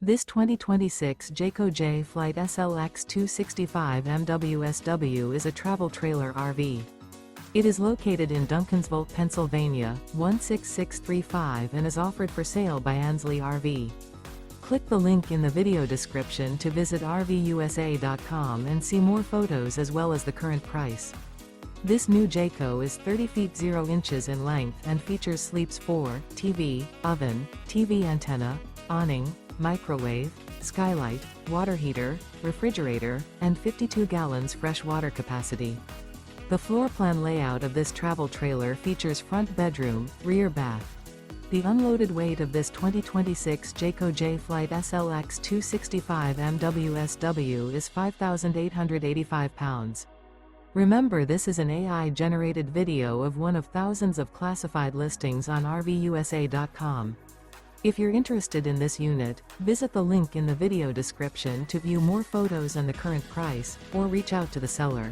This 2026 Jayco Jay Flight SLX 265 MWSW is a travel trailer RV. It is located in Duncansville, Pennsylvania, 16635 and is offered for sale by Ansley RV. Click the link in the video description to visit RVUSA.com and see more photos as well as the current price. This new Jayco is 30 feet 0 inches in length and features sleeps 4, TV, oven, TV antenna, awning, microwave, skylight, water heater, refrigerator, and 52 gallons fresh water capacity. The floor plan layout of this travel trailer features front bedroom, rear bath. The unloaded weight of this 2026 Jayco Jay Flight SLX 265 MWSW is 5,885 pounds. Remember, this is an AI-generated video of one of thousands of classified listings on RVUSA.com. If you're interested in this unit, visit the link in the video description to view more photos and the current price, or reach out to the seller.